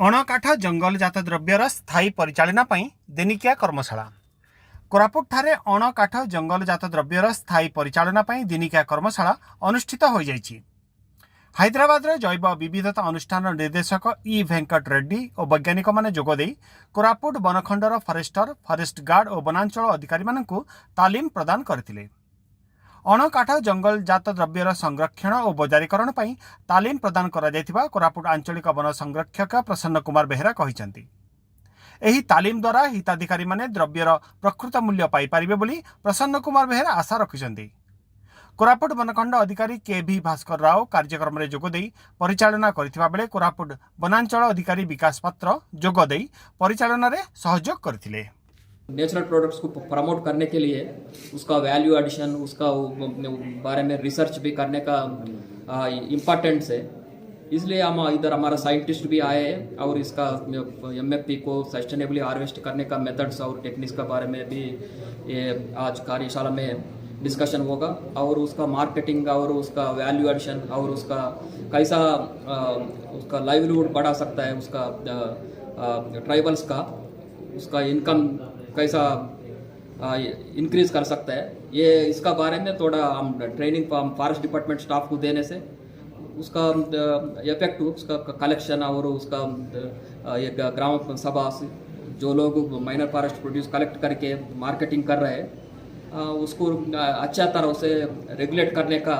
अणकाठ जंगलजात द्रव्यर स्थायी परिचालना दिनिकिया कर्मशाला कोरापुट ठारे अणकाठ जंगलजात द्रव्यर स्थायी परिचालना दिनिकिया कर्मशाला अनुष्ठित हो जाइछि। हैदराबाद जैव विविधता अनुष्ठान निर्देशक ई वेंकट रेड्डी और वैज्ञानिक माने जोगदे कोरापुट बनखंडर फरेस्टर फरेस्ट गार्ड और वनांचल अधिकारी मानकु तालीम प्रदान करथिले। अणकाठ जंगलजात द्रव्यर संरक्षण और बजारीकरण पर तालीम प्रदान करा कोरापुट आंचलिक वन संरक्षक प्रसन्न कुमार बेहेरा कहिसेंति। एही तालीम द्वारा हिताधिकारी माने द्रव्यर प्रकृत मूल्य पाई पारिबे बोली प्रसन्न कुमार बेहेरा आशा रखिसेंति। कोरापुट बनखंड अधिकारी के भी भास्कर राव कार्यक्रम में जोगदे परिचालना करथिबा बेले कोरापुट वनांचल अधिकारी विकास पात्र जोगदे परिचालना रे सहयोग करथिले। नेचुरल प्रोडक्ट्स को प्रमोट करने के लिए उसका वैल्यू एडिशन उसका बारे में रिसर्च भी करने का इम्पोर्टेंस है। इसलिए हम इधर हमारा साइंटिस्ट भी आए हैं और इसका एमएफपी को सस्टेनेबली हार्वेस्ट करने का मेथड्स और टेक्निक्स के बारे में भी ये आज कार्यशाला में डिस्कशन होगा और उसका मार्केटिंग और उसका वैल्यू एडिशन और उसका कैसा उसका लाइवलीहुड बढ़ा सकता है, उसका ट्राइबल्स का उसका इनकम कैसा इंक्रीज कर सकता है। ये इसका बारे में थोड़ा हम ट्रेनिंग फॉरेस्ट डिपार्टमेंट स्टाफ को देने से उसका इफेक्ट उसका कलेक्शन और उसका एक ग्राम सभा जो लोग माइनर फॉरेस्ट प्रोड्यूस कलेक्ट करके मार्केटिंग कर रहे हैं उसको अच्छा तरह से रेगुलेट करने का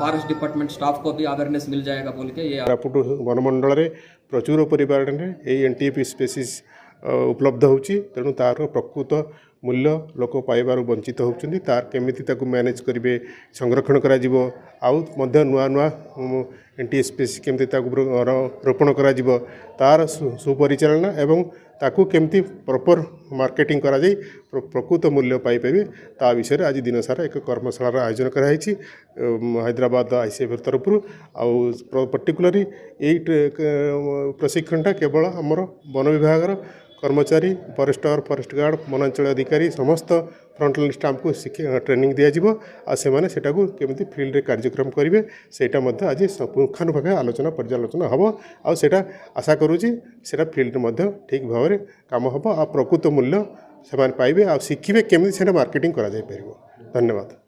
फॉरेस्ट डिपार्टमेंट स्टाफ को भी अवेयरनेस मिल जाएगा बोल के ये कोरापुट वनमंडल में प्रचुर परिमाण में एनटीपी स्पेसीज उपलब्ध होची। तेणु तार प्रकृत मूल्य लोक पाइबार वंचित होती तार केमिति ताकू मैनेज करेंगे संरक्षण करा जीवो आउ मध्य नुआ नुआ एंटी स्पेसी केमिति ताकू रोपण करा जीवो तार सुपरिचालना एवं ताकू केमिति प्रॉपर मार्केटिंग करा जाई प्रकृत मूल्य पाई पाइबे ता विषय आज दिन सारा एक कर्मशाला आयोजन कराई हैदराबाद आईसीएफ तरफ आउ पर्टिकुलरली यही प्रशिक्षणटा केवल आमर वन विभाग कर्मचारी फरेस्टर फरेस्ट गार्ड वनांचल अधिकारी समस्त फ्रंटलाइन स्टाफ को ट्रेनिंग दिज्व आटा को केमी फिल्ड रे कार्यक्रम करेंगे सेटा आज पुंखानुपुंख आलोचना पर्यालोचना हम आशा आशा करुँची से फिल्ड ठीक भाव में काम हम आ प्रकृत मूल्य से पाइबे आ शिखिबे केमी से मार्केटिंग करा जाय परिबो। धन्यवाद।